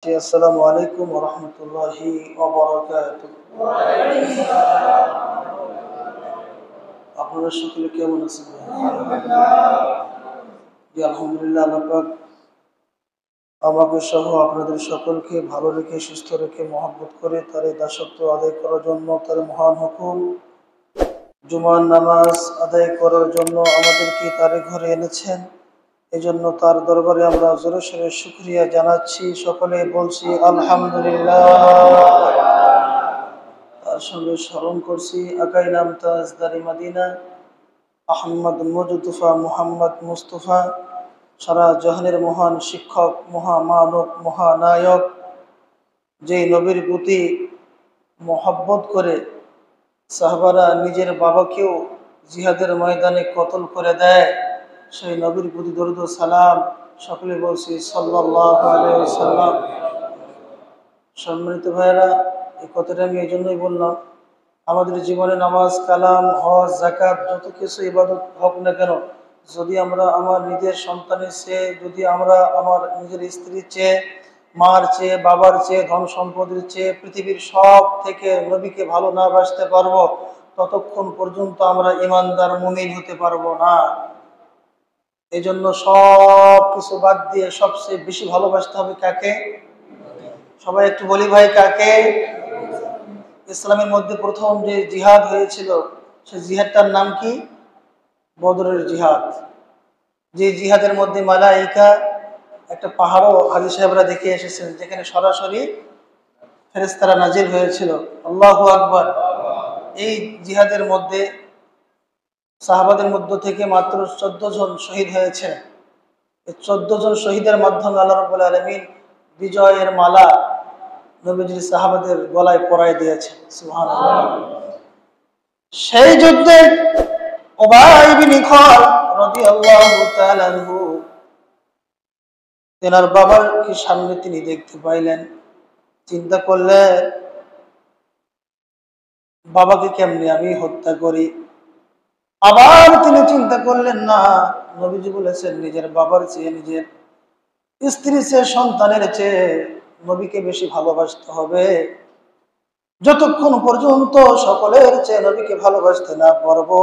আসসালামু আলাইকুম ওয়া রাহমাতুল্লাহি ওয়া বারাকাতুহু। আপনারা সকলে কেমন আছেন ভাই? জি আলহামদুলিল্লাহ, আল্লাহ পাক আমাকে সহ আপনাদের সকলকে ভালো রেখে সুস্থ রেখে মহব্বত করে তার এই দাসত্ব আদায় করার জন্য, তার মহান হুকুম জুমার নামাজ আদায় করার জন্য আমাদেরকে তার ঘরে এনেছেন। এজন্য তার দরবারে আমরা জোরে সোরে শুকরিয়া জানাচ্ছি, সকলে বলছি আলহামদুলিল্লাহ। তার সঙ্গে স্মরণ করছি আকাই নাম তাজদারি মাদিনা আহমদ মুজতফা মুহাম্মদ মুস্তফা, সারা জাহানের মহান শিক্ষক, মহামানব, মহানায়ক, যেই নবীর প্রতি মহব্বত করে সাহাবারা নিজের বাবাকেও জিহাদের ময়দানে কতল করে দেয়, সেই নবীর প্রতি দরুদ ও সালাম সকলে বলছি সাল্লাল্লাহু আলাইহি ওয়াসাল্লাম। সম্মানিত ভাইয়েরা, এই কথাটা আমি এই জন্যই বললাম, আমাদের জীবনে নামাজ, কালাম, হজ, যাকাত যত কিছু ইবাদত হোক না কেন, যদি আমরা আমার নিজের সন্তানের চেয়ে, যদি আমরা আমার নিজের স্ত্রীর চেয়ে, মার চেয়ে, বাবার চেয়ে, ধন সম্পদের চেয়ে, পৃথিবীর সব থেকে নবীকে ভালো না বাসতে পারবো, ততক্ষণ পর্যন্ত আমরা ইমানদার মুমিন হতে পারবো না। এই জন্য সব কিছু বাদ দিয়ে সবচেয়ে বেশি ভালোবাসতে হবে কাকে? সবাই একটু বলি ভাই, কাকে? ইসলামের মধ্যে প্রথম যে জিহাদ হয়েছিল, সেই জিহাদটার নাম কি? বদরের জিহাদ। যে জিহাদের মধ্যে মালাইকা, একটা পাহাড়ও হাজী সাহেবরা দেখে এসেছেন, যেখানে সরাসরি ফেরেশতারা নাজিল হয়েছিল। আল্লাহু আকবার। এই জিহাদের মধ্যে সাহাবাদের মধ্য থেকে মাত্র 14 জন শহীদ হয়েছে। এই 14 জন শহীদের মাধ্যমে আল্লাহ রাব্বুল আলামিন বিজয়ের মালা নবীজির সাহাবাদের গলায় পরায় দিয়েছে। সুবহানাল্লাহ। সেই যুদ্ধে উবাই ইবনে খালদ রাদিয়াল্লাহু তাআলা আনহু, তেনার বাবাকে সামনে তিনি দেখতে পাইলেন, চিন্তা করলেন বাবাকে কেমনে আমি হত্যা করি। আবার তিনি চিন্তা করলেন, না, নবীজি বলেছেন নিজের বাবার চেয়ে, নিজের স্ত্রীর চেয়ে, সন্তানের চেয়ে নবীকে বেশি ভালোবাসতে হবে। যতক্ষণ পর্যন্ত সকলের চেয়ে নবীকে ভালোবাসতে না পারবো,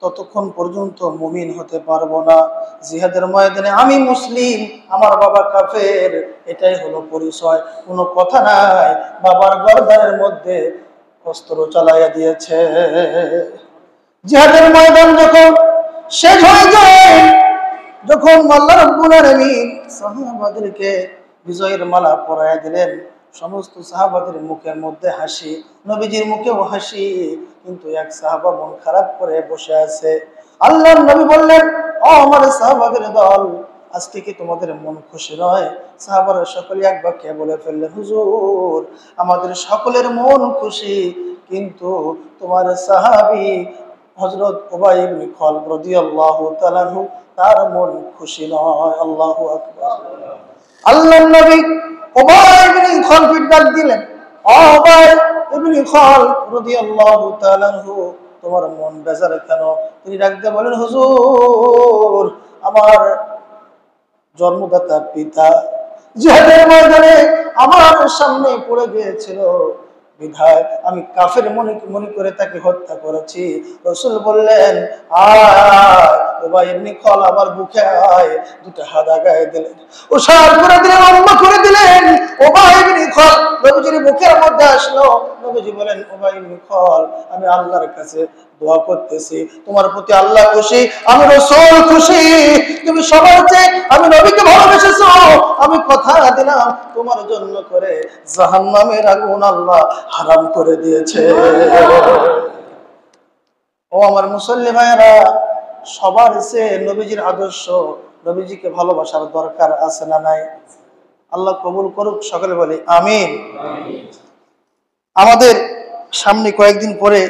ততক্ষণ পর্যন্ত মুমিন হতে পারবো না। জিহাদের ময়দানে আমি মুসলিম, আমার বাবা কাফের, এটাই হলো পরিচয়। কোনো কথা নাই। বাবার গর্দানের মধ্যে অস্ত্র চালাইয়া দিয়েছে। জিহাদের ময়দান যখন শেষ হয়ে যায়, যখন আল্লাহ রাব্বুল আলামিন সাহাবাদেরকে বিজয়ের মালা পরাইয়া দিলেন, সমস্ত সাহাবাদের মুখের মধ্যে হাসি, নবীজির মুখেও হাসি, কিন্তু এক সাহাবা মন খারাপ করে বসে আছে। আল্লাহর নবী বললেন, ও আমার সাহাবাদের দল, আজকে কি তোমাদের মন খুশি নয়? সাহাবারা সকলে এক বাক্যে বলে ফেললেন, হুজুর, আমাদের সকলের মন খুশি, কিন্তু তোমার সাহাবী হযরত উবাই ইবনে খালদ রাদিয়াল্লাহু তাআলা আনহু, তার মন খুশি নয়। আল্লাহু আকবার। আল্লাহর নবী উবাই ইবনে খালদকে ডাক দিলেন, ও উবাই ইবনে খালদ রাদিয়াল্লাহু তাআলা আনহু, তোমার মন বেজার কেন? তিনি ডাক দিয়ে বলেন, হুজুর, আমার জন্মদাতা পিতা জিহাদের ময়দানে আমার সামনে পড়ে গিয়েছিল, বিধায় আমি কাফের মনে করে তাকে হত্যা করেছি। রাসূল বললেন, আয় উবাই ইবনে খালদ, আমার বুকে আয়। দুটো হাত আগায় দিলেন, ওশার করে দিলেন, লম্বা করে দিলেন। উবাই ইবনে খালদ নবীজির বুকের মধ্যে আসলো। নবীজি বলেন, উবাই ইবনে খালদ, আমি আল্লাহর কাছে দোয়া করতেছি, তোমার প্রতি আল্লাহ খুশি, আমি রাসূল খুশি, তুমি সবার চেয়ে আমি নবীকে ভালোবেসেছো, আমি কথা দিলাম তোমার জন্য করে জাহান্নামের আগুন আল্লাহ হারাম করে দিয়েছে। ও আমার মুসল্লি ভাইয়েরা, সবার চেয়ে নবীজির আদর্শ, নবীজিকে ভালোবাসার দরকার আছে না নাই? আল্লাহ কবুল করুক, সকলে বলি আমিন। আমাদের সামনে কয়েকদিন পরে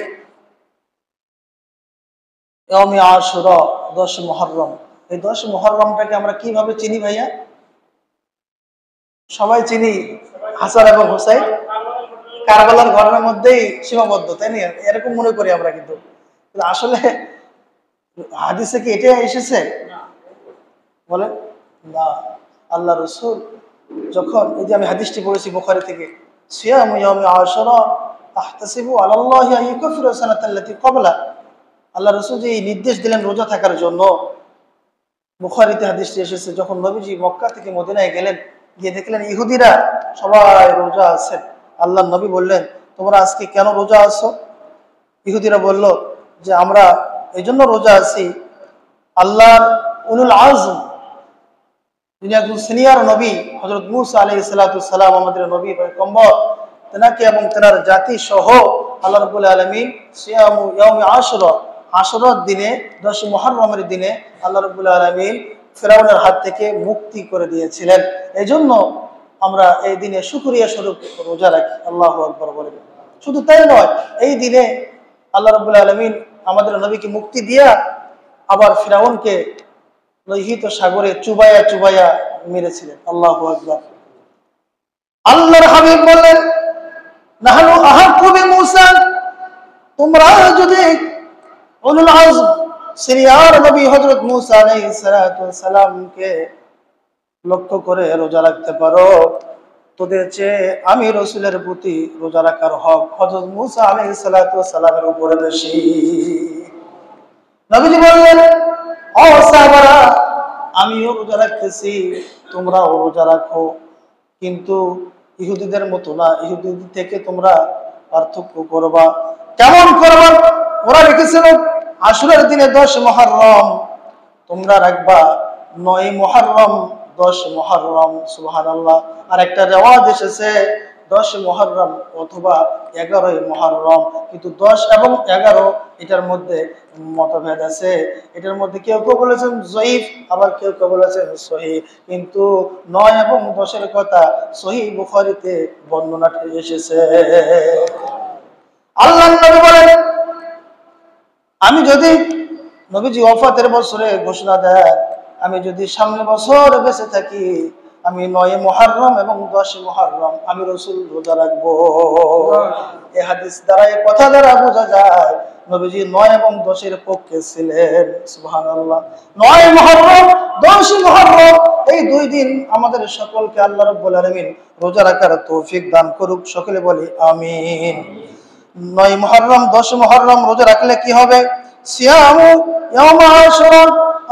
ইয়াউমে আশুরা, 10 মুহররম। এই 10 মুহররমটাকে আমরা কিভাবে চিনি ভাইয়া? সবাই চিনি হাসান এবং হুসাইন কারবালার ঘটনার মধ্যেই সীমাবদ্ধ, তাই না? এরকম মনে করি আমরা, কিন্তু আসলে হাদিসে কি এটা এসেছে? বলেন না। আল্লাহ রাসূল যখন এই যে আমি হাদিসটি পড়েছি বুখারী থেকে, সিয়ামু ইয়াউমি আশুরা আহতাসিবু আলাল্লাহি আন ইউকাফিরা সানাতাল্লাতী ক্বাবলা, আল্লাহ রাসূল যে নির্দেশ দিলেন রোজা থাকার জন্য, বুখারীতে হাদিসটি এসেছে। যখন নবীজি মক্কা থেকে মদিনায় গেলেন, গিয়ে দেখলেন ইহুদিরা সবাই রোজা আছেন। আল্লাহর নবী বললেন, তোমরা আজকে কেন রোজা আছো? ইহুদিরা বলল যে আমরা এই জন্য রোজা আছি, আল্লাহর উলুল আজম, যিনি একজন সিনিয়র নবী হযরত মূসা আলাইহিস সালাতু সালাম, আমাদের নবী পয়গম্বর, তেনাকে এবং তেনার জাতি সহ আল্লাহ রাব্বুল আলামিন সিয়ামু ইয়াউমি আশুরা, আশুরার দিনে 10 মুহররমের দিনে আল্লাহ রাব্বুল আলামিন ফিরাউনের হাত থেকে মুক্তি করে দিয়েছিলেন। এজন্য আমরা এই দিনে শুকরিয়া স্বরূপ রোজা রাখি। আল্লাহু আকবার বলেন। শুধু তাই নয়, এই দিনে আল্লাহ রাব্বুল আলামিন আমাদের নবীকে মুক্তি দিয়া আবার ফিরাউনকে লোহিত সাগরে চুবাইয়া চুবাইয়া মেরেছিলেন। আল্লাহু আকবার। আল্লাহর হাবিব বললেন, নাহনু আহাক্কু বিমূসা, তোমরা যদি উলুল আজম সিনিয়র নবী হযরত মূসা আলাইহিস সালাতু সালামকে লক্ষ্য করে রোজা রাখতে পারো, তোদের চেয়ে আমি রাসূলের প্রতি রোজা রাখার হক হযরত মূসা আলাইহিস সালাতু সালামের উপরে বেশি। নবীজি বললেন, ও সাহাবারা, আমিও রোজা রাখতেছি, তোমরাও রোজা রাখো, কিন্তু ইহুদিদের মতো না, ইহুদিদের থেকে তোমরা পার্থক্য করবা। কেমন করবা? ওরা রেখেছিল আশুরার দিনে 10 মুহররম, তোমরা রাখবা 9 মুহররম, 10 মুহররম। সুবহানাল্লাহ। আর একটা রিওয়ায়াত এসেছে 10 মুহররম অথবা 11 মুহররম, কিন্তু 10 এবং 11 এটার মধ্যে মতভেদ আছে। এটার মধ্যে কেউ কেউ বলেছেন জয়ীফ, আবার কেউ কেউ বলেছেন সহিহ, কিন্তু 9 এবং 10 এর কথা সহিহ বুখারীতে বর্ণনাটি এসেছে। আল্লাহর নবী বলেন, আমি যদি, নবীজি ওয়াফাতের বছরে ঘোষণা দেয়, আমি যদি সামনে বছর বেঁচে থাকি, আমি 9 মুহররম এবং 10 মুহররম আমি রাসূল রোজা রাখবো। এই হাদিস দ্বারা, এই কথা দ্বারা বোঝা যায় নবীজি 9 এবং 10 এর পক্ষে ছিলেন। সুবহানাল্লাহ। 9 মুহররম, 10 মুহররম, এই 2 দিন আমাদের সকলকে আল্লাহ রাব্বুল আলামিন রোজা রাখার তৌফিক দান করুক। সকলে বলি আমিন। 9 মুহররম, 10 মুহররম রোজা রাখলে কি হবে? সিয়ামু ইয়াউমা আশুরা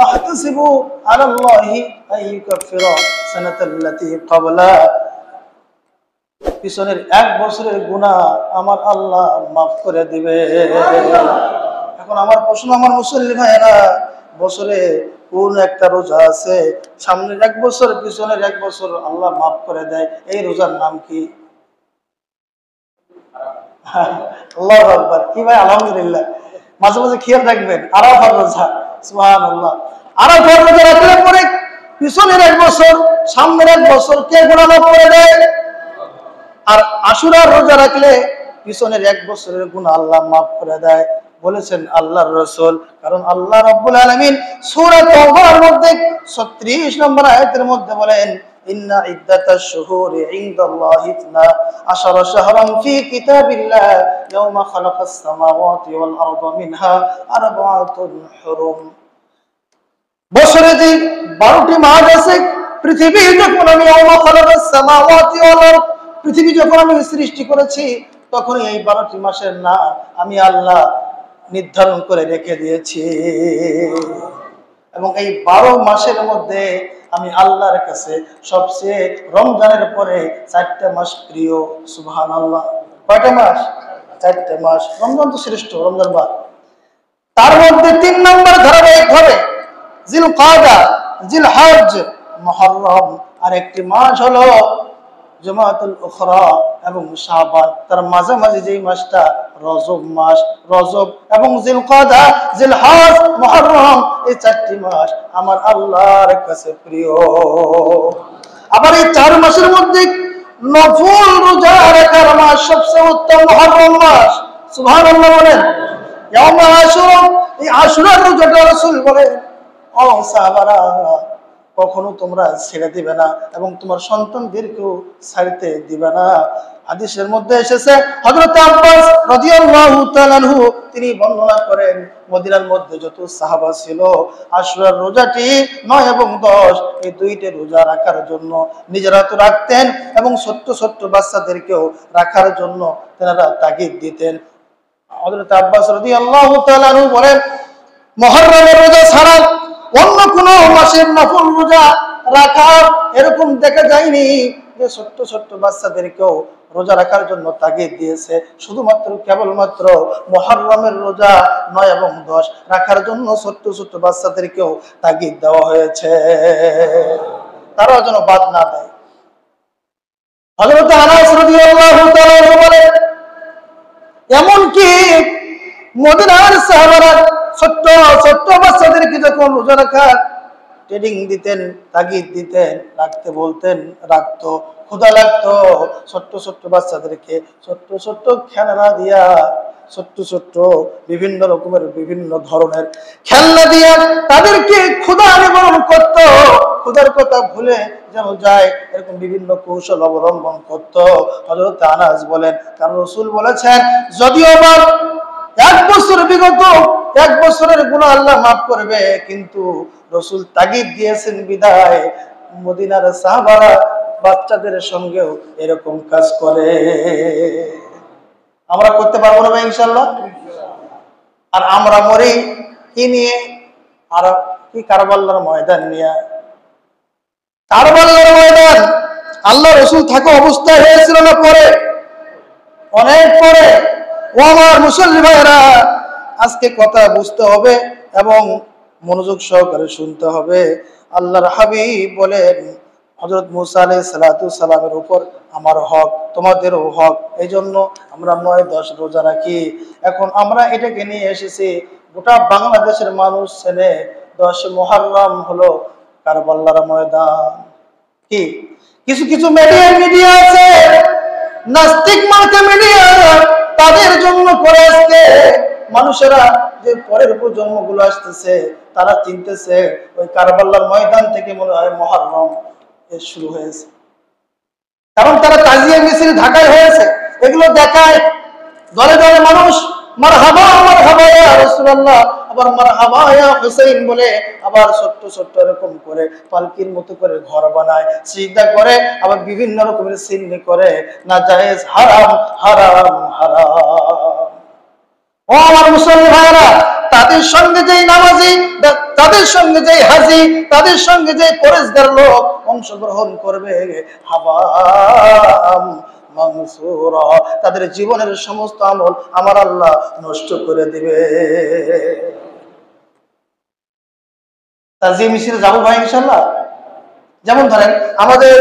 আহতাসিবু আলাল্লাহি আন ইউকাফিরা সানাতাল্লাতী ক্বাবলা, পিছনের 1 বছরের গুনাহ আমার আল্লাহ মাফ করে দিবে। এখন আমার প্রশ্ন, আমার মুসল্লি ভাইয়েরা, বছরে কোন একটা রোজা আছে সামনের 1 বছর পিছনের 1 বছর আল্লাহ মাফ করে দেয়, এই রোজার নাম কি? আল্লাহু আকবার। কি ভাই, আলহামদুলিল্লাহ। মাঝে মাঝে খেয়াল রাখবেন, আরাফার রোজা। সুবহানাল্লাহ। আরাফার রোজা রাখলে পরে পিছনের 1 বছর সামনের 1 বছর কে গুনাহ মাফ করে দেয়? আর আশুরার রোজা রাখলে পিছনের 1 বছরের গুনাহ আল্লাহ মাফ করে দেয়, বলেছেন আল্লাহর রাসূল। কারণ আল্লাহ রাব্বুল আলামিন সূরা তাওবার মধ্যে 36 নম্বর আয়াতের মধ্যে বলেন, ইন্না ইদ্দাতাশ শুহুরি ইনদাল্লাহি 12 শাহরান ফি কিতাবিল্লাহ ইয়াওমা খালাকাস সামাওয়াতি ওয়াল আরদা মিনহা আরবাআতুন হুরুম। বছরে যে 12টি মাস আছে, পৃথিবী যখন আমি ইয়াওমা খালাকাস সামাওয়াতি ওয়াল আরদ, পৃথিবী যখন আমি সৃষ্টি করেছি, তখন এই 12টি মাসের নাম আমি আল্লাহ নির্ধারণ করে রেখে দিয়েছি। এবং এই 12 মাসের মধ্যে আমি আল্লাহর কাছে সবচেয়ে রমজানের পরে 4টা মাস প্রিয়। সুবহানাল্লাহ। কয়টা মাস? 4টা মাস। রমজান তো শ্রেষ্ঠ, রমজান বাদ। তার মধ্যে 3 নম্বর ধারাবাহিকভাবে জিলকাদা, জিলহজ, মুহররম, আর একটি মাস হলো জমাতুল উখরা এবং শাবান। তার মাঝামাঝি যেই মাসটা রজব মাস। রজব এবং জিলকাদা, জিলহজ, মুহররম, এই 4টি মাস আমার আল্লাহর কাছে প্রিয়। আবার এই 4 মাসের মধ্যে নফল রোজা রাখার মাস সবচেয়ে উত্তম মুহররম মাস। সুবহানাল্লাহ বলেন। ইয়াউমা আশুরা, এই আশুরার রোজাটা রাসূল বলেন, ও সাহাবারা, কখনো তোমরা ছেড়ে দিবে না এবং তোমার সন্তানদেরকেও ছাড়তে দিবে না। হাদিসের মধ্যে এসেছে হযরত আব্বাস রাদিয়াল্লাহু তাআলা আনহু তিনি বর্ণনা করেন মদিনার মধ্যে যত সাহাবা ছিল আশুরার রোজাটি 9 এবং 10 এই দুইটি রোজা রাখার জন্য নিজেরা তো রাখতেন এবং ছোট্ট ছোট্ট বাচ্চাদেরকেও রাখার জন্য তেনারা তাগিদ দিতেন। হযরত আব্বাস রাদিয়াল্লাহু তাআলা আনহু বলেন মুহররমের রোজা ছাড়া অন্য কোন মাসের নফল রোজা রাখা এরকম দেখা যায়নি যে ছোট্ট ছোট্ট বাচ্চাদেরকেও রোজা রাখার জন্য তাগিদ দিয়েছে। শুধুমাত্র কেবলমাত্র মুহররমের রোজা 9 এবং 10 রাখার জন্য ছোট্ট ছোট্ট বাচ্চাদেরকেও তাগিদ দেওয়া হয়েছে, তারাও যেন বাদ না দেয়। হযরত আনাস রাদিয়াল্লাহু তাআলা বলেন এমনকি মদিনার সাহাবারা ছোট্ট ছোট্ট বাচ্চাদেরকে যখন রোজা রাখার ট্রেনিং দিতেন তাগিদ দিতেন রাখতে বলতেন রাখতো, ক্ষুধা লাগতো ছোট্ট ছোট্ট বাচ্চাদেরকে ছোট্ট ছোট্ট খেলনা দিয়া ছোট্ট ছোট্ট বিভিন্ন রকমের বিভিন্ন ধরনের খেলনা দিয়া তাদেরকে ক্ষুধা নিবারণ করত, ক্ষুধার কথা ভুলে যেন যায় এরকম বিভিন্ন কৌশল অবলম্বন করত। হযরত আনাস বলেন কারণ রাসূল বলেছেন যদিও বা 1 বছর বিগত 1 বছরের গুনাহ আল্লাহ মাফ করবে, কিন্তু রাসূল তাগিদ দিয়েছেন বিদায় মদিনার সাহাবারা বাচ্চাদের সঙ্গেও এরকম কাজ করে। আমরা করতে পারবো না ভাই ইনশাআল্লাহ? আর আমরা মরি কি নিয়ে? আর কি কারবালার ময়দান নিয়ে। কারবালার ময়দান আল্লাহ রাসূল থাকা অবস্থায় হয়েছিল না পরে? অনেক পরে। ও আমার মুসল্লি ভাইরা আজকে কথা বুঝতে হবে এবং মনোযোগ সহকারে শুনতে হবে। আল্লাহর হাবিব বলেন হযরত মুসা আলাইহিস সালাতু সালামের উপর আমার হক তোমাদেরও হক, এই জন্য আমরা 9-10 রোজা রাখি। এখন আমরা এটাকে নিয়ে এসেছি গোটা বাংলাদেশের মানুষ ছেলে 10 মুহররম হলো কারবালার ময়দান। কি কিছু কিছু মিডিয়া আছে নাস্তিক মার্কা মিডিয়া, তাদের জন্য করে আজকে মানুষেরা যে পরের প্রজন্মগুলো আসতেছে তারা চিনতেছে ওই কারবালার ময়দান থেকে মনে হয় মুহররম শুরু হয়েছে, কারণ তারা তাজিয়া মিছিল ঢাকায় হয়েছে এগুলো দেখায় দলে দলে মানুষ মারহাবা মারহাবা ইয়া রাসূলুল্লাহ আবার মারহাবা ইয়া হুসাইন বলে আবার ছোট্ট ছোট্ট এরকম করে পালকির মতো করে ঘর বানায় সিজদা করে আবার বিভিন্ন রকমের চিহ্ন করে না জায়েজ হারাম হারাম হারাম। ও আমার মুসলমান ভাইরা তাদের সঙ্গে যেই নামাজি তাদের সঙ্গে যেই হাজি তাদের সঙ্গে যেই পরেশগার লোক অংশগ্রহণ করবে হাবাম মানসুরা তাদের জীবনের সমস্ত আমল আমার আল্লাহ নষ্ট করে দিবে। তাজিয়া মিছিলে যাবো ভাই ইনশাআল্লাহ। যেমন ধরেন আমাদের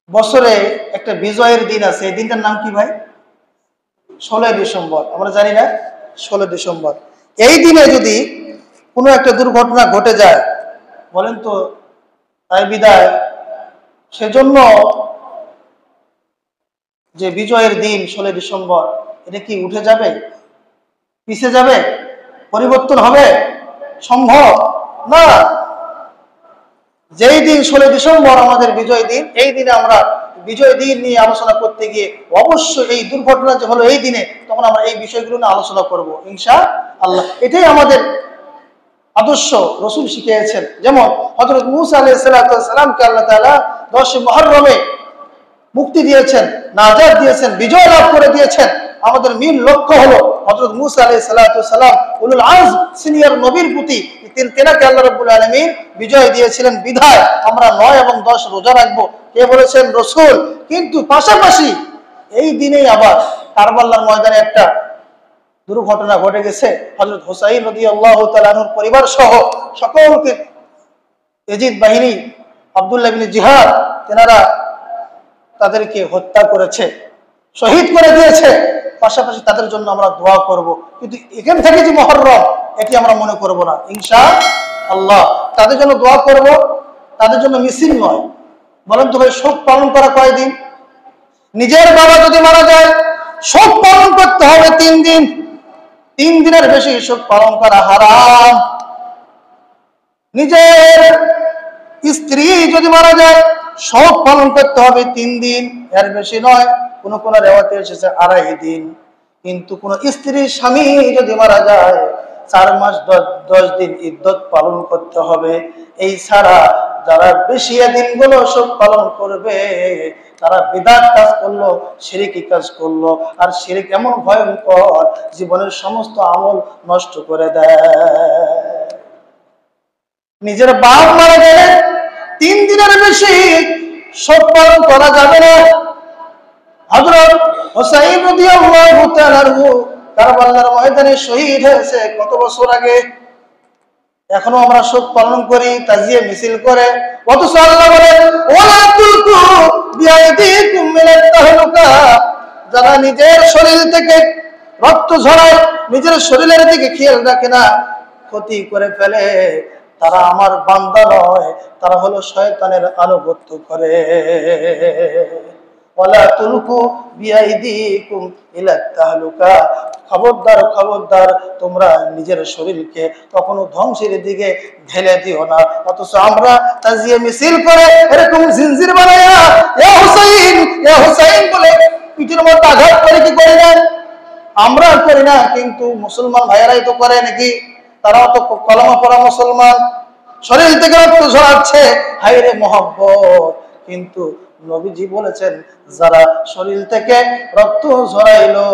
বছরে একটা বিজয়ের দিন আছে, এই দিনটার নাম কি ভাই? 16 ডিসেম্বর। আমরা জানি না 16 ডিসেম্বর এই দিনে যদি কোনো একটা দুর্ঘটনা ঘটে যায় বলেন তো তাই বিদায় সেজন্য যে বিজয়ের দিন 16 ডিসেম্বর এটা কি উঠে যাবে, পিছে যাবে, পরিবর্তন হবে? সম্ভব না। যেই দিন 16 ডিসেম্বর আমাদের বিজয় দিন, এই দিনে আমরা বিজয় দিন নিয়ে আলোচনা করতে গিয়ে অবশ্যই এই দুর্ঘটনা যে হলো এই দিনে তখন আমরা এই বিষয়গুলো নিয়ে আলোচনা করব ইনশাআল্লাহ। এটাই আমাদের আদর্শ রাসূল শিখিয়েছেন। যেমন হযরত মূসা আলাইহিস সালামকে আল্লাহ তাআলা 10 মুহররমে মুক্তি দিয়েছেন, নাজাত দিয়েছেন, বিজয় লাভ করে দিয়েছেন। আমাদের মূল লক্ষ্য হলো হযরত মূসা আলাইহিস সালাম উলুল আযম সিনিয়র নবীর প্রতি তেনাকে আল্লাহ রাব্বুল আলামিন বিজয় দিয়েছিলেন বিধায় আমরা 9 এবং 10 রোজা রাখবো। কে বলেছেন? রাসূল। কিন্তু পাশাপাশি এই দিনেই আবার কারবালার ময়দানে একটা দুর্ঘটনা ঘটে গেছে। হযরত হুসাইন রাদিয়াল্লাহু তাআলা আনহুর পরিবার সহ সকলকে ইয়াজিদ বাহিনী আব্দুল্লাহ ইবনে জিহাদ তেনারা তাদেরকে হত্যা করেছে, শহীদ করে দিয়েছে। পাশাপাশি তাদের জন্য আমরা দোয়া করব, কিন্তু এখান থেকে যে মুহররম এটি আমরা মনে করব না ইনশাআল্লাহ। তাদের জন্য দোয়া করব, তাদের জন্য মিছিল নয়। বলেন তো ভাই শোক পালন করা কয়দিন? নিজের বাবা যদি মারা যায় শোক পালন করতে হবে 3 দিন। 3 দিনের বেশি শোক পালন করা হারাম। নিজের স্ত্রী যদি মারা যায় শোক পালন করতে হবে 3 দিন, এর বেশি নয়। কোন কোন রেওয়াতে এসেছে 2.5 দিন। কিন্তু কোন স্ত্রীর স্বামী যদি মারা যায় 4 মাস 10 দিন ইদ্যত পালন করতে হবে। এই ছাড়া যারা বেশি দিনগুলো শোক পালন করবে তারা বিদআত কাজ করলো, শিরকি কাজ করলো। আর শিরক এমন ভয়ঙ্কর, জীবনের সমস্ত আমল নষ্ট করে দেয়। নিজের বাপ মারা গেলে 3 দিনের বেশি শোক পালন করা যাবে না। হযরত হুসাইন রাদিয়াল্লাহু তাআলা কারবালার ময়দানে শহীদ হয়েছে কত বছর আগে। এখনো আমরা শোক পালন করি, তাজিয়া মিছিল করে। অথচ আল্লাহ বলেন ওয়ালা তুলকু বিআইদিকুম মিনাত তাহলুকা, যারা নিজের শরীর থেকে রক্ত ঝরায়, নিজের শরীরের দিকে খেয়াল রাখে না, ক্ষতি করে ফেলে, তারা আমার বান্দা নয়, তারা হলো শয়তানের আনুগত্য করে। ওয়ালা তুলকু বিআইদিকুম ইলাত তাহলুকা, খবরদার খবরদার, তোমরা নিজের শরীরকে কখনো ধ্বংসের দিকে ঢেলে দিও না। অথচ আমরা তাজিয়া মিছিল করে এরকম জিনজির বানায়া এ হুসাইন বলে পিঠের মধ্যে আঘাত করে কি করি না? আমরা করি না, কিন্তু মুসলমান ভাইয়েরাই তো করে নাকি? তারাও তো কলমা পড়া মুসলমান, শরীর থেকে রক্ত ঝরাচ্ছে, হায়রে মহব্বত। কিন্তু নবীজি বলেছেন যারা শরীর থেকে রক্ত ঝরাইলো,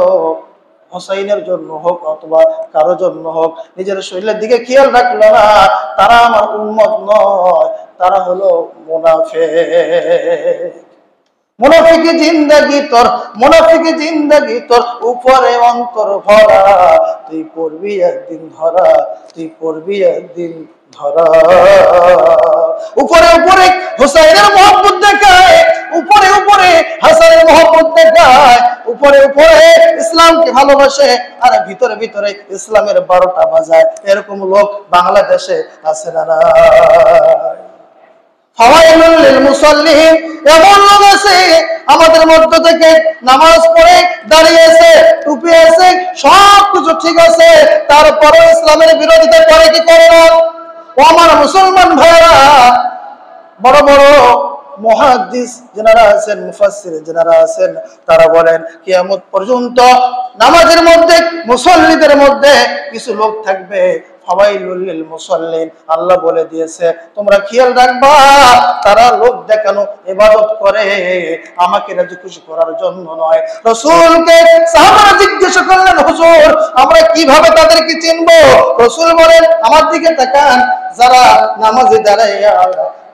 হুসাইনের জন্য হোক অথবা কারো জন্য হোক, নিজের শরীরের দিকে খেয়াল রাখলো না, তারা আমার উম্মত নয়, তারা হলো মুনাফিক। মুনাফিকি জিন্দেগি তোর উপরে অন্তর ভরা, তুই পড়বি একদিন ধরা, তুই পড়বি একদিন ধরা। উপরে উপরে হুসাইনের মহব্বত দেখায়, উপরে উপরে হাসানের মহব্বত দেখায়, উপরে উপরে ইসলামকে ভালোবাসে, আর ভিতরে ভিতরে ইসলামের 12টা বাজায়। এরকম লোক বাংলাদেশে আছে না? ফাওয়াইলুল লিল মুসাল্লিন, এমন লোক আছে আমাদের মধ্য থেকে নামাজ পড়ে দাঁড়িয়েছে, টুপি আছে, সবকিছু ঠিক আছে, তারপরে ইসলামের বিরোধিতা করে কি করে না? ও আমার মুসলমান ভাইরা, বড় বড় মুহাদ্দিস যারা আছেন, মুফাসসির যারা আছেন, তারা বলেন কিয়ামত পর্যন্ত নামাজের মধ্যে, মুসল্লিদের মধ্যে কিছু লোক থাকবে ফাওয়াইলুল লিল মুসাল্লিন। আল্লাহ বলে দিয়েছে তোমরা খেয়াল রাখবা, তারা লোক দেখানো ইবাদত করে, আমাকে রাজি খুশি করার জন্য নয়। রাসূলকে সাহাবারা জিজ্ঞাসা করলেন হুজুর আমরা কিভাবে তাদেরকে চিনবো? রাসূল বলেন আমার দিকে তাকান, যারা নামাজে দাঁড়ায়,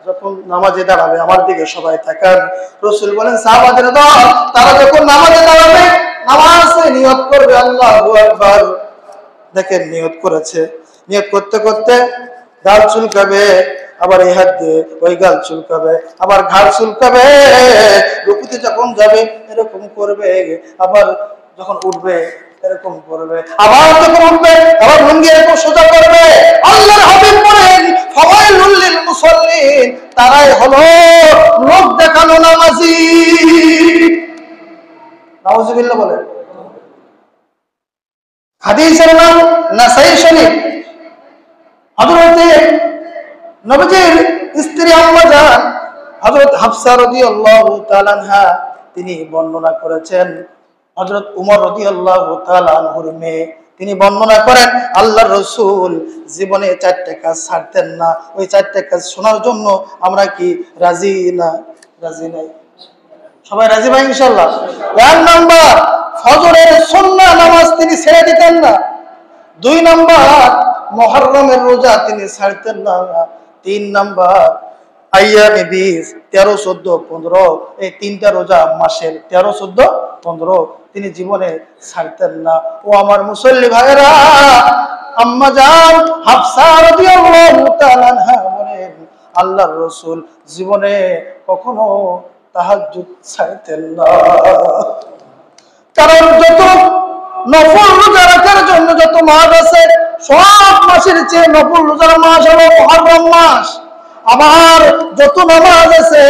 যখন নামাজে দাঁড়াবে আমার দিকে সবাই তাকান। রাসূল বলেন সাহাবাদের দল, তারা যখন নামাজে দাঁড়াবে নামাজে নিয়ত করবে আল্লাহু আকবার। দেখেন নিয়ত করেছে, নিয়ত করতে করতে গাল চুলকাবে, আবার এই হাত দিয়ে ওই গাল চুলকাবে, আবার ঘাড় চুলকাবে, রুকুতে যখন যাবে এরকম করবে, আবার যখন উঠবে এরকম করবে, আবার যখন উঠবে আবার লুঙ্গি এরকম সোজা করবে। আল্লাহর হাবিব বলেন ফাওয়াইলুল লিল মুসাল্লিন, তারাই হলো লোক দেখানো নামাজি। নাউজুবিল্লাহ বলেন। হাদিসের নাম নাসাই শরীফ। হযরত নবীজির স্ত্রী আম্মা জান হযরত হাফসা রাদিয়াল্লাহু তাআলা আনহা তিনি বর্ণনা করেছেন, হযরত উমর রাদিয়াল্লাহু তাআলা আনহুর মেয়ে তিনি বর্ণনা করেন আল্লাহর রাসূল জীবনে 4টা কাজ ছাড়তেন না। ওই 4টা কাজ শোনার জন্য আমরা কি রাজি না? রাজি নাই? সবাই রাজি ভাই ইনশাআল্লাহ? 1 নাম্বার ফজরের সুন্নাহ নামাজ তিনি ছেড়ে দিতেন না। 2 নাম্বার মুহররমের রোজা তিনি ছাড়তেন না। 3 নাম্বার আইয়ামে 20, 13, 14, 15 এই 3টা রোজা মাসের 13, 14, 15 তিনি জীবনে ছাড়তেন না। ও আমার মুসল্লি ভাইরা, আম্মা জান হাফসা রাদিয়াল্লাহু তাআলা আনহা বলেন আল্লাহর রাসূল জীবনে কখনো তাহাজ্জুদ ছাড়তেন না। কারণ যত নফল রোজা রাখার জন্য যত মাস আছে, সব মাসের চেয়ে নফল রোজার মাস হলো মুহররম মাস। আমার যত নামাজ আছে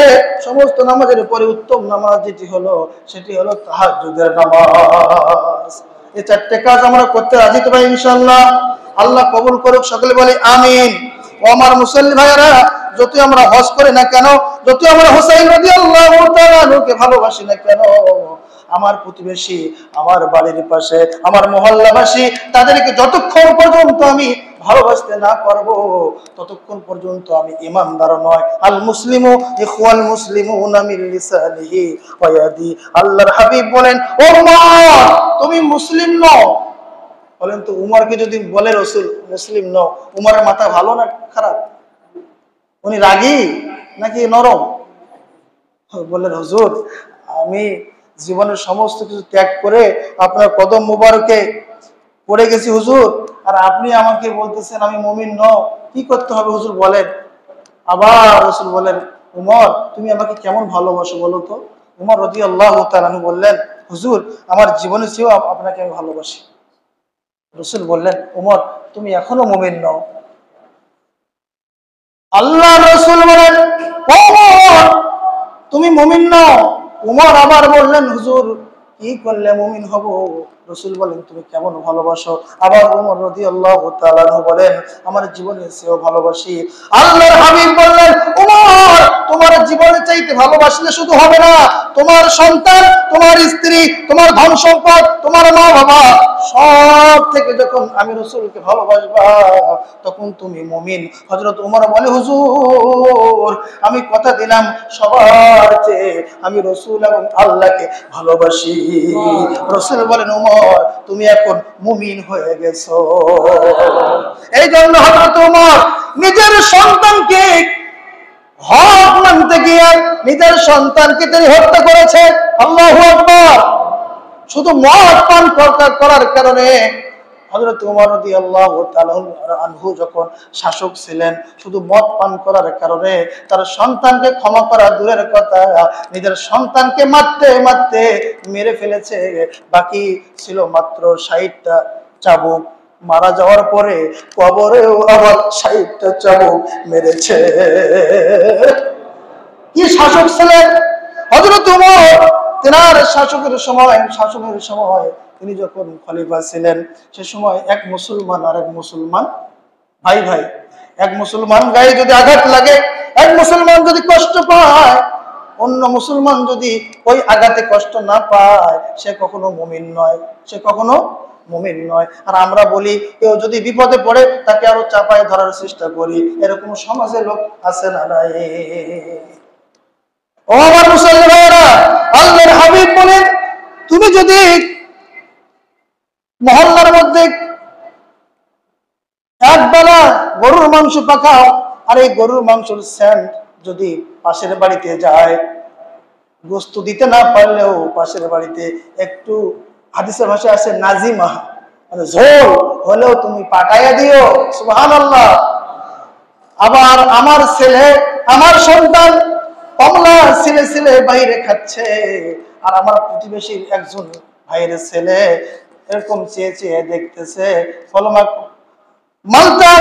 সমস্ত নামাজের পরে উত্তম নামাজ যেটি হলো সেটি হলো তাহাজ্জুদের নামাজ। এই 4টে কাজ আমরা করতে রাজি তো ভাই ইনশাআল্লাহ? আল্লাহ কবুল করুক, সকলে বলি আমিন। ও আমার মুসল্লি ভাইয়েরা, যত আমরা হজ করি না কেন, যত আমরা হুসাইন রাদিয়াল্লাহু তাআলা আনহুকে ভালোবাসি না কেন, আমার প্রতিবেশী, আমার বাড়ির পাশে, আমার মহল্লাবাসী, তাদেরকে যতক্ষণ পর্যন্ত আমি ভালোবাসতে না পারবো ততক্ষণ পর্যন্ত আমি ইমানদার নয়। আল মুসলিমু ইখওয়াল মুসলিমুনা মিন লিসানিহি ওয়া ইয়াদি। আল্লাহর হাবিব বলেন, ও উমর, তুমি মুসলিম নও। বলেন তো, উমরকে যদি বলে রাসূল মুসলিম নও, উমরের মাথা ভালো না খারাপ? উনি রাগী নাকি নরম? বললেন, হুজুর, আমি জীবনের সমস্ত কিছু ত্যাগ করে আপনার কদম মুবারকে পড়ে গেছি হুজুর, আর আপনি আমাকে বলতেছেন আমি মুমিন নও, কি করতে হবে হুজুর বলেন? আবার রাসূল বলেন, উমর, তুমি আমাকে কেমন ভালোবাসো বলো তো? উমর রাদিয়াল্লাহু তাআলা আনহু বললেন, হুজুর, আমার জীবনের চেয়েও আপনাকে আমি ভালোবাসি। রাসূল বললেন, উমর, তুমি এখনো মুমিন নও। আল্লাহ রাসূল বলেন, ও উমর, তুমি মুমিন নও। উমর আবার বললেন, হুজুর, কি করলে মুমিন হব? রাসূল বলেন, তুমি কেমন ভালোবাসো? আবার উমর রাদিয়াল্লাহু তাআলা আনহু বলেন, আমার জীবনের চেয়েও ভালোবাসি। আল্লাহর হাবিব বললেন, উমর, তোমার জীবনের চাইতে ভালোবাসলে শুধু হবে না, তোমার সন্তান, তোমার স্ত্রী, তোমার ধন সম্পদ, তোমার মা বাবা, সব থেকে যখন আমি রাসূলকে ভালোবাসবা তখন তুমি মুমিন। হযরত উমর বলে, হুজুর, আমি কথা দিলাম সবার চেয়ে আমি রাসূল এবং আল্লাহকে ভালোবাসি। রাসূল বলেন, উমর, তুমি এখন মুমিন হয়ে গেছো। এই জন্য হযরত উমর নিজের সন্তানকে হক মানতে গিয়ে নিজের সন্তানকে তিনি হত্যা করেছে। আল্লাহু আকবার। শুধু মদ পান করার কারণে হযরত উমর রাদিয়াল্লাহু তাআলা আনহু যখন শাসক ছিলেন, শুধু মদ পান করার কারণে তার সন্তানকে ক্ষমা করা দূরের কথা, নিজের সন্তানকে মারতে মারতে মেরে ফেলেছে। বাকি ছিল মাত্র ৬০টা চাবুক। মারা যাওয়ার পরে কবরেও আবার ৬০টা চাবুক মেরেছে। কি শাসক ছিলেন হযরত উমর! তেনার শাসনের সময় তিনি যখন খলিফা ছিলেন, সে সময় এক মুসলমান আর এক মুসলমান ভাই ভাই, এক মুসলমান গায়ে যদি আঘাত লাগে, এক মুসলমান যদি কষ্ট পায়, অন্য মুসলমান যদি ওই আঘাতে কষ্ট না পায়, সে কখনো মুমিন নয়, সে কখনো মুমিন নয়। আর আমরা বলি, কেউ যদি বিপদে পড়ে তাকে আরো চাপায় ধরার চেষ্টা করি। এরকম সমাজে লোক আছে না নাই? ও আমার মুসলমানেরা, আল্লাহর হাবিব বলেন, তুমি যদি মহল্লার মধ্যে একবেলা গরুর মাংস পাকাও, আর এই গরুর মাংসের সেন্ট যদি পাশের বাড়িতে যায়, গোস্ত দিতে না পারলেও পাশের বাড়িতে একটু, হাদিসের ভাষায় আছে নাজিমা, মানে ঝোল হলেও তুমি পাঠাইয়া দিও। সুবহানাল্লাহ। আবার আমার ছেলে, আমার সন্তান কমলা ছিলে ছিলে বাইরে খাচ্ছে, আর আমার প্রতিবেশীর একজন ভাইয়ের ছেলে এরকম চেয়ে চেয়ে দেখতেছে, মালটা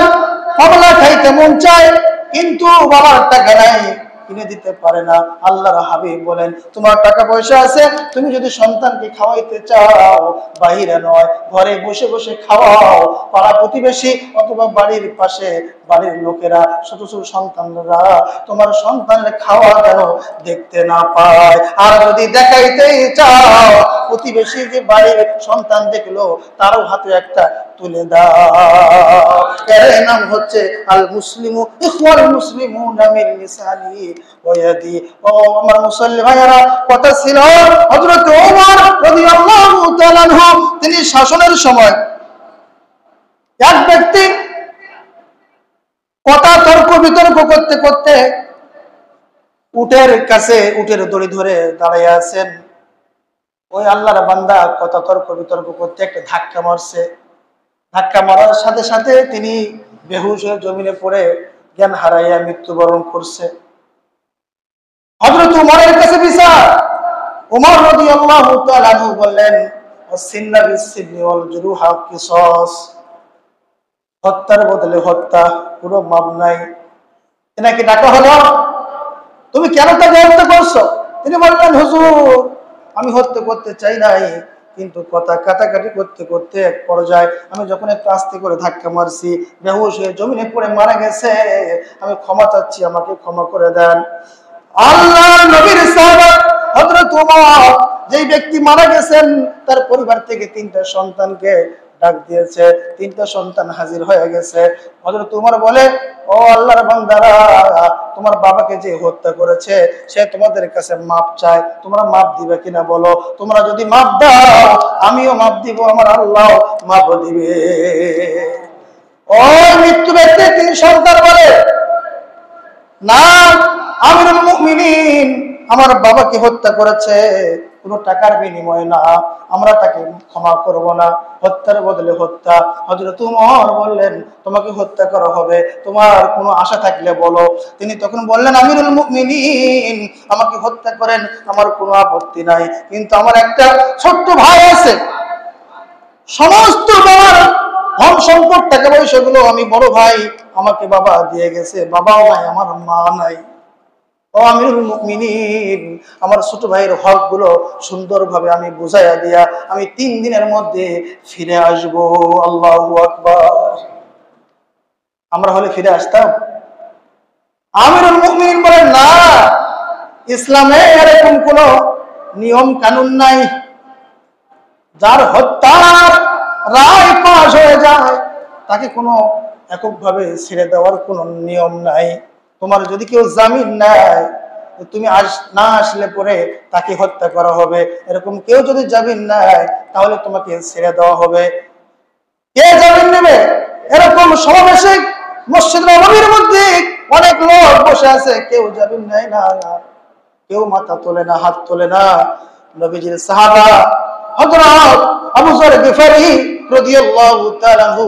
কমলা খাইতে মন চায়, কিন্তু বাবার টাকা নাই, কিনে দিতে পারে না। আল্লাহর হাবিব বলেন, তোমার টাকা পয়সা আছে, তুমি যদি সন্তানকে খাওয়াইতে চাও, বাইরে নয়, ঘরে বসে বসে খাওয়াও। পাড়া প্রতিবেশী অথবা বাড়ির পাশে বাড়ির লোকেরা, ছোট ছোট সন্তানরা তোমার সন্তানের খাওয়া যেন দেখতে না পায়। আর যদি দেখাইতেই চাও, প্রতিবেশী যে বাড়ির সন্তান দেখলো, তারও হাতে একটা তুলে দাও। এর নাম হচ্ছে আল মুসলিমু ইখওয়াল মুসলিমুনা মিন লিসানি ওয়া ইয়াদি। ও আমার মুসল্লি ভাইরা, কথা ছিল হযরত ওমর রাদিয়াল্লাহু তাআলা আনহু, তিনি শাসনের সময় এক ব্যক্তি কথা তর্ক বিতর্ক করতে করতে উটের কাছে, উটের দড়ি ধরে দাঁড়াইয়া আছেন। ওই আল্লাহর বান্দা কথা তর্ক বিতর্ক করতে একটা ধাক্কা মারছে। ধাক্কা মারার সাথে সাথে তিনি বেহুশ হয়ে জমিনে পড়ে জ্ঞান হারাইয়া মৃত্যুবরণ করছে। হযরত উমরের কাছে বিচার। উমর রাদিয়াল্লাহু তাআলা আনহু বললেন, আসিন্না বিসসিন্নি ওয়াল জুরুহা কিসাস, হত্যার বদলে হত্যা, পুরো মাপ নাই। এনাকে ডাকা হলো, তুমি কেন তাকে হত্যা করছো? তিনি বললেন, হুজুর, আমি হত্যা করতে চাই নাই, কিন্তু কথা কাটাকাটি করতে করতে এক পর্যায়ে আমি যখন একটু আস্তে করে ধাক্কা মারছি, বেহুশ হয়ে জমিনে পড়ে মারা গেছে। আমি ক্ষমা চাচ্ছি, আমাকে ক্ষমা করে দেন। আল্লাহর নবীর সাহাবা হযরত ওমর, যেই ব্যক্তি মারা গেছেন, তার পরিবার থেকে 3টা সন্তানকে ডাক দিয়েছে। 3টা সন্তান হাজির হয়ে গেছে। হযরত ওমর বলে, ও আল্লাহর বান্দারা, তোমার বাবাকে যে হত্যা করেছে সে তোমাদের কাছে মাপ চায়, তোমরা মাপ দিবে কিনা বলো? তোমরা যদি মাপ দাও আমিও মাপ দিব, আমার আল্লাহ মাপ দিবে। ওই মৃত্যু ব্যক্তি 3 সন্তান বলে, না, আমিরুল মুমিনিন আমার বাবাকে হত্যা করেছে, কোনো টাকার বিনিময়ে না, আমরা তাকে ক্ষমা করব না, হত্যার বদলে হত্যা। হযরত ওমর বললেন, তোমাকে হত্যা করা হবে, তোমার কোনো আশা থাকলে বলো। তিনি তখন বললেন, আমিরুল মুমিনিন আমাকে হত্যা করেন, আমার কোনো আপত্তি নাই, কিন্তু আমার একটা ছোট্ট ভাই আছে, সমস্ত বাবার ধন সম্পদ টাকা পয়সাগুলো আমি বড় ভাই আমাকে বাবা দিয়ে গেছে, বাবাও নাই, আমার মা নাই। ও আমিরুল মুমিনিন, আমার ছোট ভাইয়ের হক গুলো সুন্দরভাবে আমি বুঝাইয়া দিয়া আমি 3 দিনের মধ্যে ফিরে আসব। আল্লাহু আকবার। আমরা হলে ফিরে আসতাম? আমিরুল মুমিনিন বলেন, না, ইসলামে এরকম কোন নিয়ম কানুন নাই। যার হত্যার রায় পাশ হয়ে যায় তাকে কোনো এককভাবে ছেড়ে দেওয়ার কোনো নিয়ম নাই। তোমার যদি কেউ জামিন নেয়, তুমি না আসলে পরে তাকে হত্যা করা হবে, এরকম কেউ যদি জামিন নেয় তাহলে তোমাকে ছেড়ে দেওয়া হবে। কে জামিন নেবে? এরকম সমাবেশে মসজিদ নববীর মধ্যে অনেক লোক বসে আছে, কেউ জামিন নেয় না, কেউ মাথা তোলে না, হাত তোলে না। নবীজির সাহাবা হযরত আবু যর গিফারি রাদিয়াল্লাহু তাআলা আনহু,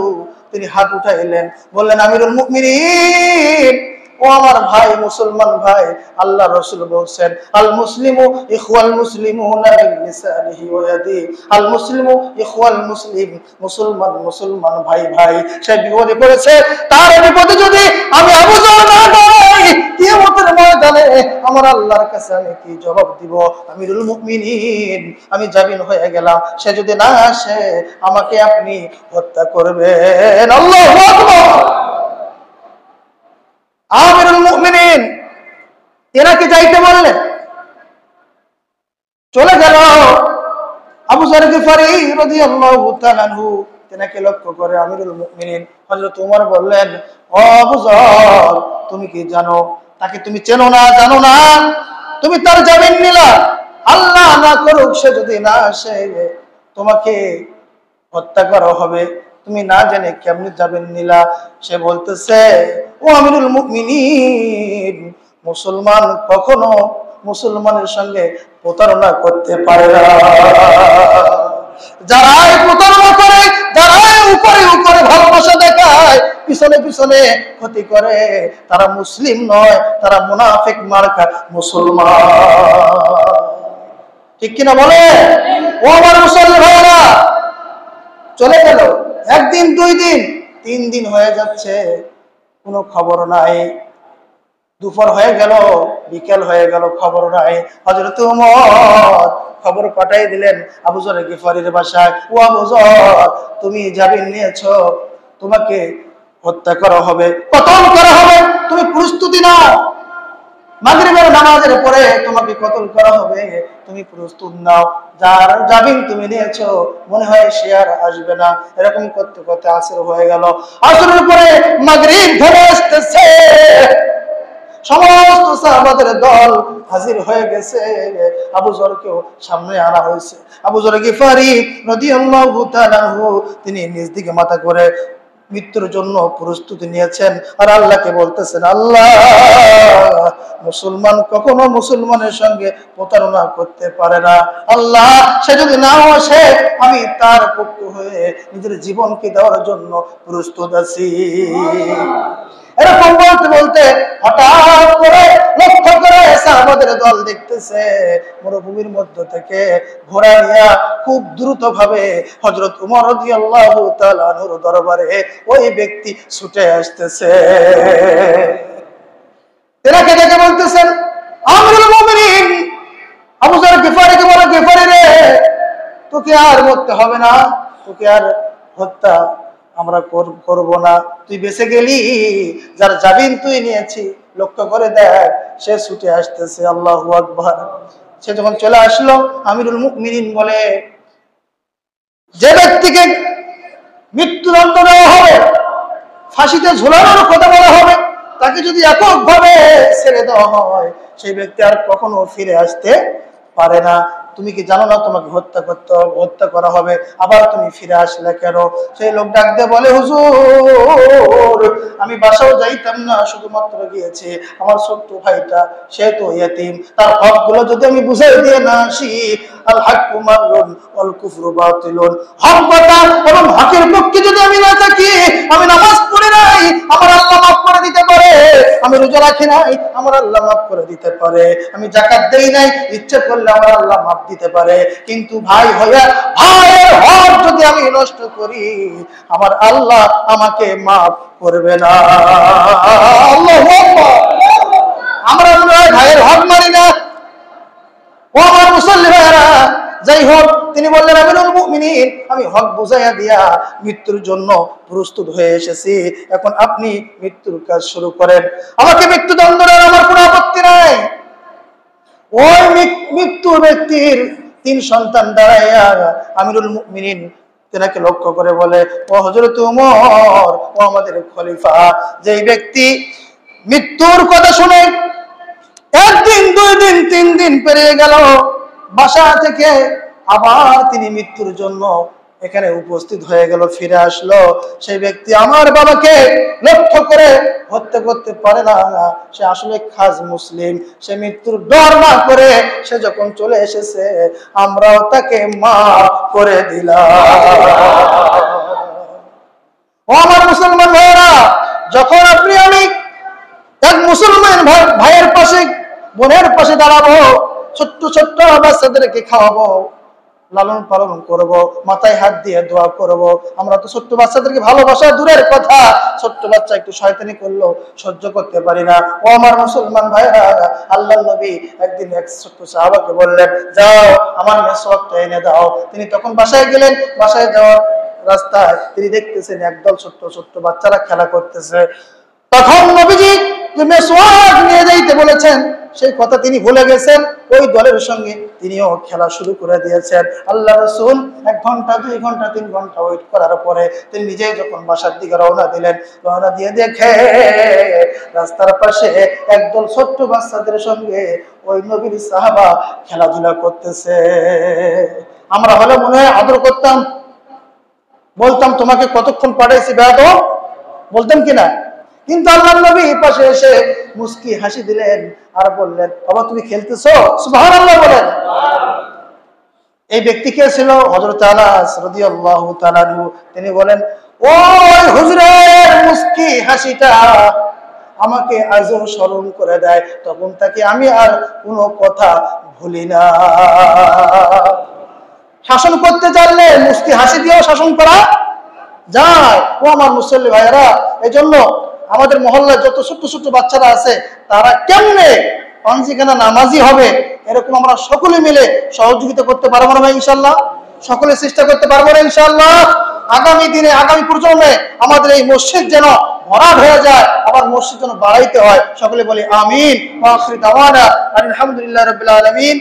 তিনি হাত উঠাইলেন, বললেন, আমিরুল মুমিনিন, ও আমার ভাই, মুসলমান ভাই, আল্লাহ রাসূল বলেছেন, আল মুসলিমু ইখওয়াল মুসলিমুনা বিলিসানিহি ওয়া ইয়াদিহি, আল মুসলিমু ইখওয়াল মুসলিম, মুসলমান মুসলমান ভাই ভাই। সে বিপদে পড়েছে, তার বিপদে যদি আমি আবু যর না দাঁড়াই, কিয়ামতের ময়দানে আমার আল্লাহর কাছে আমি কি জবাব দিব? আমিরুল মুমিনিন, আমি জামিন হয়ে গেলাম, সে যদি না আসে আমাকে আপনি হত্যা করবেন। আল্লাহু আকবার। আমিরুল মুমিনিন এনাকে যাইতে বললেন, চলে গেল। আবু যর গিফারি রাদিয়াল্লাহু তাআলা আনহু তেনাকে লক্ষ্য করে আমিরুল মুমিনিন হযরত ওমর বললেন, ও আবু যর, তুমি কি জানো, তাকে তুমি চেনো না, জানো না? তুমি তার জামিন নিলা, আল্লাহ না করুক সে যদি না আসে তোমাকে হত্যা করা হবে, তুমি না জেনে কেমনে জামিন নিলা? সে বলতেছে, ও আমিরুল মুমিনিন, মুসলমান কখনো মুসলমানের সঙ্গে প্রতারণা করতে পারে না। যারাই প্রতারণা করে, যারাই উপরে উপরে ভালোবাসা দেখায়, পিছনে পিছনে ক্ষতি করে, তারা মুসলিম নয়, তারা মুনাফিক মার্কা মুসলমান। ঠিক কিনা বলে? ও আমার মুসলমান ভাইরা, চলে গেল। 1 দিন, 2 দিন, 3 দিন হয়ে যাচ্ছে, কোনো খবর নাই। দুপুর হয়ে গেল, বিকেল হয়ে গেল, খবর নাই। হযরত ওমর খবর পাঠিয়ে দিলেন আবু যর গিফারির বাসায়, ও আবু যর, তুমি জামিন নিয়েছো, তোমাকে হত্যা করা হবে, কতল করা হবে, তুমি প্রস্তুতি নাও, মাগরিবের নামাজের পরে তোমাকে কতল করা হবে, তুমি প্রস্তুত নাও। যার জামিন তুমি নিয়েছো মনে হয় সে আর আসবে না। এরকম করতে করতে আসর হয়ে গেল। আসরের পরে মাগরিব ধরে আসতেছে, সমস্ত সাহাবাদের দল হাজির হয়ে গেছে। আবু যরকেও সামনে আনা হয়েছে। আবু যর গিফারি রাদিয়াল্লাহু তাআলা আনহু তিনি নিজ দিকে মাথা করে মৃত্যুর জন্য প্রস্তুতি নিয়েছেন, আর আল্লাহকে বলতেছেন, আল্লাহ, মুসলমান কখনো মুসলমানের সঙ্গে প্রতারণা করতে পারে না। আল্লাহ, সে যদি না আসে আমি তার পক্ষ হয়ে নিজের জীবনকে দেওয়ার জন্য প্রস্তুত আছি। এরকম বলতে বলতে হঠাৎ করে লক্ষ্য করে সাহাবাদের দল দেখতেছে মরুভূমির মধ্য থেকে ঘোড়া নিয়ে খুব দ্রুত ভাবে হযরত ওমর রাদিয়াল্লাহু তাআলা আনহুর দরবারে ওই ব্যক্তি ছুটে আসতেছে। তেনাকে দেখে বলতেছেন, আমিরুল মুমিনিন। আবু যর গিফারিকে বলে, গিফারি রে, তো তোকে আর মরতে হবে না, তোকে আর হত্যা আমরা করব না, তুই বেঁচে গেলি, যার জামিন তুই নিয়েছি লক্ষ্য করে দেখ, সে ছুটে আসতেছে। আল্লাহু আকবার। সে যখন চলে আসলো, আমিরুল মুমিনিন বলে, যে ব্যক্তিকে মৃত্যুদণ্ড দেওয়া হবে, ফাঁসিতে ঝোলানোর কথা বলা হবে, তাকে যদি এককভাবে ছেড়ে দেওয়া হয়, সেই ব্যক্তি আর কখনো ফিরে আসতে পারে না। তুমি কি জানো না তোমাকে হত্যা করা হবে, আবার তুমি ফিরে আসলে কেন? সেই লোক ডাক দিয়ে বলে, হুজুর আমি বাসাও যাইতাম না, শুধুমাত্র গিয়েছি আমার ছোট্ট ভাইটা, সে তো ইয়েতিম, তার হক গুলো যদি আমি বুঝাই দিয়ে না আসি, আল হাক্কু মাররুন ওয়াল কুফরু বাতিলুন, হক কথা এবং হকের পক্ষে যদি আমি না থাকি, আমি নামাজ পড়ি নাই, আমার আল্লাহ মাফ করে দিতে পারে, আমি রোজা রাখি নাই, আমার আল্লাহ মাফ করে দিতে পারে, আমি যাকাত দেই নাই, ইচ্ছে করলে আমার আল্লাহ মাফ দিতে পারে, কিন্তু ভাই হইয়া ভাইয়ের হক যদি আমি নষ্ট করি, আমার আল্লাহ আমাকে মাফ করবে না। আল্লাহু আকবার। আমরা ভাইয়ের হক মারি না। ও আমার মুসল্লি ভাইরা, যাই হোক, তিনি বললেন, আমিরুল মুমিনিন আমি হক বুঝাইয়া দিয়া মৃত্যুর জন্য প্রস্তুত হয়ে এসেছি, এখন আপনি মৃত্যুর কাজ শুরু করেন, আমাকে মৃত্যুদণ্ড দেওয়ার আমার কোনো আপত্তি নাই। ওই মৃত্যু ব্যক্তির 3 সন্তান দাঁড়াইয়া আমিরুল মুমিনিন তেনাকে লক্ষ্য করে বলে, ও হযরত ওমর, ও আমাদের খলিফা, যে ব্যক্তি মৃত্যুর কথা শুনে 1 দিন 2 দিন 3 দিন পেরিয়ে গেল, বাসা থেকে আবার তিনি মৃত্যুর জন্য এখানে উপস্থিত হয়ে গেল, ফিরে আসলো, সেই ব্যক্তি আমার বাবাকে লক্ষ্য করে হত্যা করতে পারে না, সে আসলে খাস মুসলিম, সে মৃত্যুর ডর না করে সে যখন চলে এসেছে, আমরাও তাকে মাফ করে দিলাম। ও আমার মুসলমান ভাইরা, যখন আপনি আমি এক মুসলমান ভাইয়ের পাশে, বোনের পাশে দাঁড়াবো, ছোট্ট ছোট্ট বাচ্চাদেরকে খাওয়াবো, লালন পালন করব, মাথায় হাত দিয়ে দোয়া করব, আমরা তো ছোট্ট বাচ্চাদেরকে ভালোবাসা দূরের কথা, ছোট্ট বাচ্চা একটু শয়তানি করলো সহ্য করতে পারি না। ও আমার মুসলমান ভাইরা, আল্লাহর নবী একদিন এক ছোট্ট সাহাবাকে বললেন, যাও আমার মেসওয়াকটা এনে দাও। তিনি তখন বাসায় গেলেন, বাসায় যাওয়ার রাস্তায় তিনি দেখতেছেন একদল ছোট্ট ছোট্ট বাচ্চারা খেলা করতেছে। তখন নবীজি যে মেসওয়াক নিয়ে যাইতে বলেছেন, সেই কথা তিনি ভুলে গেছেন, ওই দলের সঙ্গে তিনিও খেলা শুরু করে দিয়েছেন। আল্লাহ রাসূল 1 ঘন্টা 2 ঘন্টা 3 ঘন্টা ওয়েট করার পরে তিনি নিজেই যখন বাসার দিকে রওনা দিলেন, রওনা দিয়ে দেখে রাস্তার পাশে একদল ছোট্ট বাচ্চাদের সঙ্গে ওই নবীর সাহাবা খেলাধুলা করতেছে। আমরা হলে মনে হয় আদর করতাম, বলতাম তোমাকে কতক্ষণ পাঠাইছি বেয়াদব, বলতাম কিনা? কিন্তু আল্লাহর নবী পাশে এসে মুস্কি হাসি দিলেন আর বললেন, বাবা তুমি খেলতেছো? সুবহানাল্লাহ বলেন। এই ব্যক্তি কে ছিল? হযরত আনাস রাদিয়াল্লাহু তাআলা আনহু। তিনি বলেন, ওই হুজুরের মুস্কি হাসিটা আমাকে আজও স্মরণ করে দেয়, তখন তাকে আমি আর কোনো কথা ভুলি না। শাসন করতে জানলে মুস্কি হাসি দিয়েও শাসন করা যায়। ও আমার মুসল্লি ভাইয়েরা, এই জন্য আমাদের মহল্লায় যত ছোট্ট ছোট্ট বাচ্চারা আছে, তারা কেমনে পাঞ্জিখানা নামাজি হবে, এরকম আমরা সকলে মিলে সহযোগিতা করতে পারবো না ইনশাল্লাহ? সকলে চেষ্টা করতে পারবো না ইনশাল্লাহ? আগামী দিনে, আগামী প্রজন্মে আমাদের এই মসজিদ যেন ভরাট হয়ে যায়, আবার মসজিদ যেন বাড়াইতে হয়। সকলে বলি আমিন। ওয়া আখিরু দাওয়ানা আলহামদুলিল্লাহি রাব্বিল আলামিন।